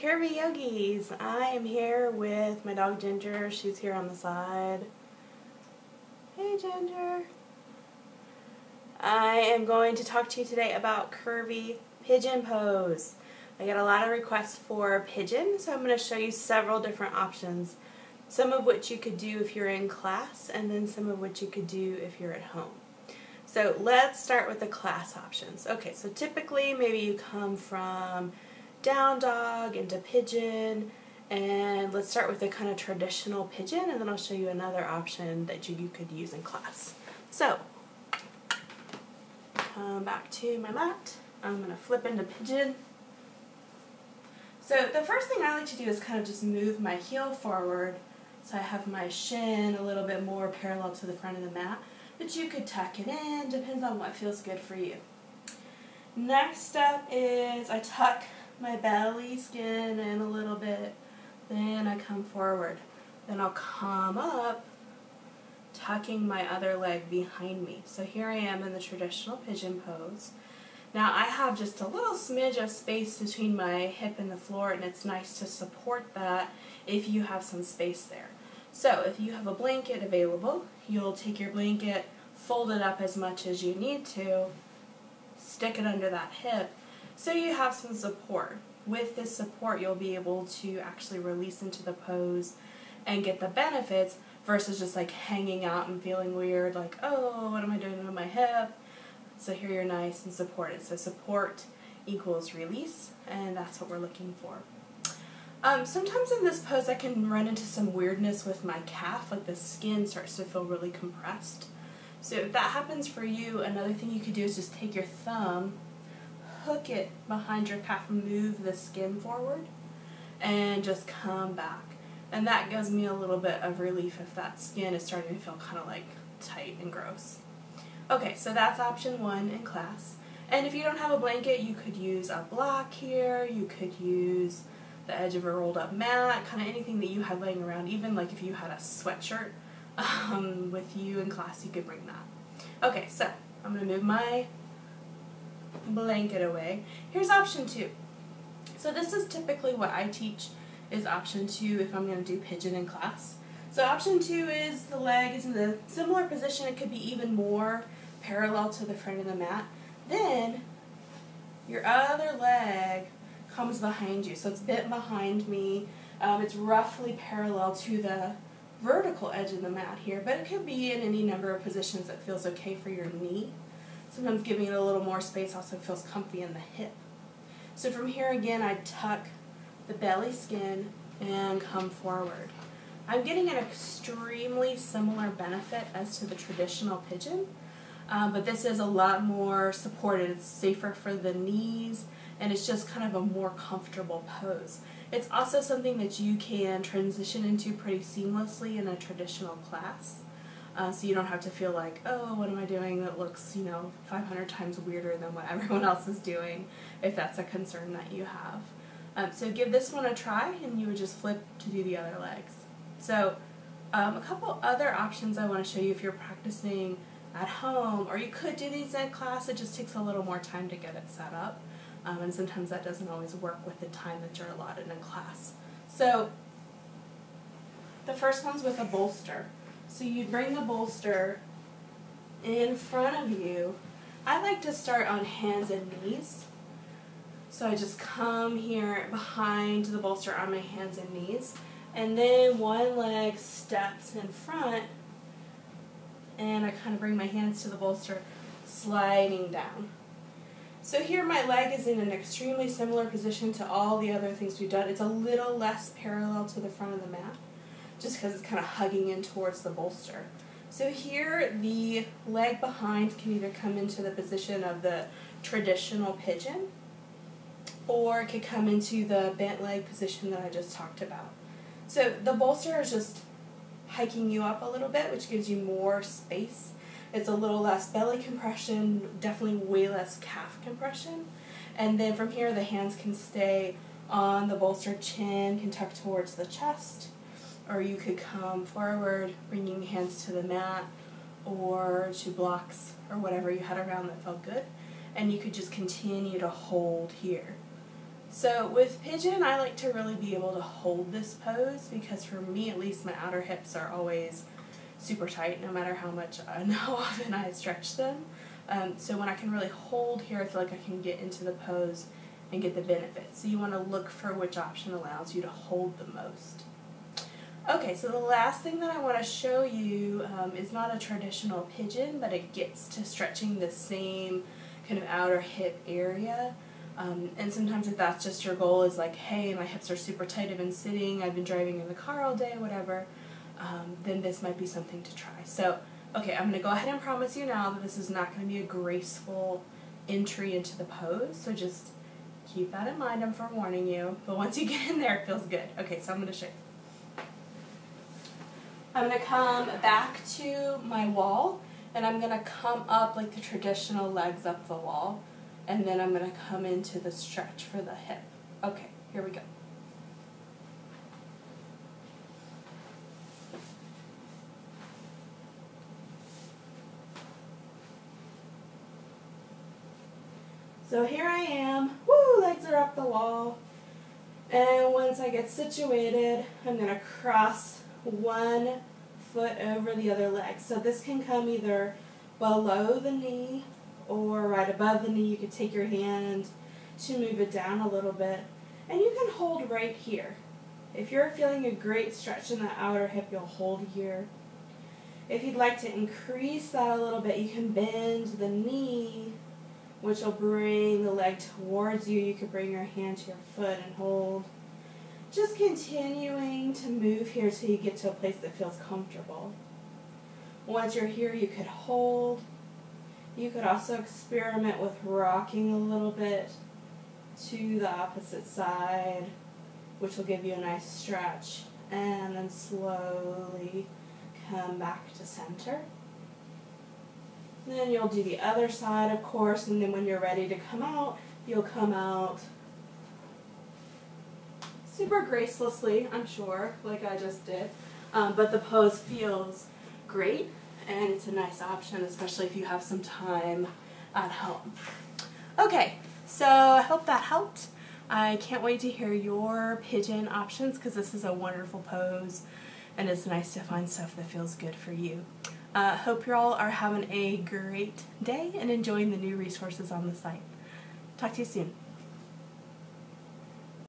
Curvy Yogis. I am here with my dog Ginger. She's here on the side. Hey Ginger. I am going to talk to you today about Curvy pigeon pose. I get a lot of requests for pigeon, so I'm going to show you several different options. Some of which you could do if you're in class, and then some of which you could do if you're at home. So let's start with the class options. Okay, so typically maybe you come from down dog into pigeon, and let's start with the kind of traditional pigeon, and then I'll show you another option that you could use in class. So come back to my mat. I'm going to flip into pigeon. So the first thing I like to do is kind of just move my heel forward so I have my shin a little bit more parallel to the front of the mat, but you could tuck it in, depends on what feels good for you. Next step is I tuck my belly skin in a little bit, then I come forward. Then I'll come up, tucking my other leg behind me. So here I am in the traditional pigeon pose. Now I have just a little smidge of space between my hip and the floor, and it's nice to support that if you have some space there. So if you have a blanket available, you'll take your blanket, fold it up as much as you need to, stick it under that hip, so you have some support. With this support, you'll be able to actually release into the pose and get the benefits versus just like hanging out and feeling weird, like, oh, what am I doing with my hip? So here you're nice and supported. So support equals release, and that's what we're looking for. Sometimes in this pose I can run into some weirdness with my calf, like the skin starts to feel really compressed. So if that happens for you, another thing you could do is just take your thumb, hook it behind your calf, move the skin forward, and just come back. And that gives me a little bit of relief if that skin is starting to feel kind of like tight and gross. Okay, so that's option one in class. And if you don't have a blanket, you could use a block here, you could use the edge of a rolled up mat, kind of anything that you had laying around, even like if you had a sweatshirt with you in class, you could bring that. Okay, so I'm going to move my blanket away. Here's option two. So this is typically what I teach is option two if I'm going to do pigeon in class. So option two is the leg is in a similar position. It could be even more parallel to the front of the mat. Then your other leg comes behind you. So it's a bit behind me. It's roughly parallel to the vertical edge of the mat here, but it could be in any number of positions that feels okay for your knee. Sometimes giving it a little more space also feels comfy in the hip. So from here again, I tuck the belly skin and come forward. I'm getting an extremely similar benefit as to the traditional pigeon, but this is a lot more supported. It's safer for the knees, and it's just kind of a more comfortable pose. It's also something that you can transition into pretty seamlessly in a traditional class. So you don't have to feel like, oh, what am I doing that looks, 500 times weirder than what everyone else is doing, if that's a concern that you have. So give this one a try, and you would just flip to do the other legs. So a couple other options I want to show you if you're practicing at home, or you could do these in class. It just takes a little more time to get it set up, and sometimes that doesn't always work with the time that you're allotted in class. So the first one's with a bolster. So you bring the bolster in front of you. I like to start on hands and knees. So I just come here behind the bolster on my hands and knees, and then one leg steps in front, and I kind of bring my hands to the bolster, sliding down. So here my leg is in an extremely similar position to all the other things we've done. It's a little less parallel to the front of the mat, just because it's kind of hugging in towards the bolster. So here the leg behind can either come into the position of the traditional pigeon, or it could come into the bent leg position that I just talked about. So the bolster is just hiking you up a little bit, which gives you more space. It's a little less belly compression, definitely way less calf compression. And then from here the hands can stay on the bolster, chin can tuck towards the chest, or you could come forward, bringing hands to the mat or to blocks or whatever you had around that felt good, and you could just continue to hold here. So with Pigeon, I like to really be able to hold this pose because for me at least my outer hips are always super tight no matter how much and how often I stretch them. So when I can really hold here, I feel like I can get into the pose and get the benefits. So you want to look for which option allows you to hold the most. Okay, so the last thing that I want to show you is not a traditional pigeon, but it gets to stretching the same kind of outer hip area. And sometimes if that's just your goal is like, hey, my hips are super tight, I've been sitting, I've been driving in the car all day, whatever, then this might be something to try. So, okay, I'm going to go ahead and promise you now that this is not going to be a graceful entry into the pose, so just keep that in mind, I'm forewarning you. But once you get in there, it feels good. Okay, so I'm going to show you. I'm going to come back to my wall, and I'm going to come up like the traditional legs up the wall, and then I'm going to come into the stretch for the hip. Okay, here we go. So here I am, woo, legs are up the wall, and once I get situated, I'm going to cross one foot over the other leg. So this can come either below the knee or right above the knee. You could take your hand to move it down a little bit, and you can hold right here. If you're feeling a great stretch in the outer hip, you'll hold here. If you'd like to increase that a little bit, you can bend the knee, which will bring the leg towards you. You could bring your hand to your foot and hold. Just continuing to move here till you get to a place that feels comfortable. Once you're here, you could hold. You could also experiment with rocking a little bit to the opposite side, which will give you a nice stretch, and then slowly come back to center. Then you'll do the other side, of course, and then when you're ready to come out, you'll come out super gracelessly, I'm sure, like I just did, but the pose feels great, and it's a nice option, especially if you have some time at home. Okay, so I hope that helped. I can't wait to hear your pigeon options because this is a wonderful pose, and it's nice to find stuff that feels good for you. Hope you all are having a great day and enjoying the new resources on the site. Talk to you soon.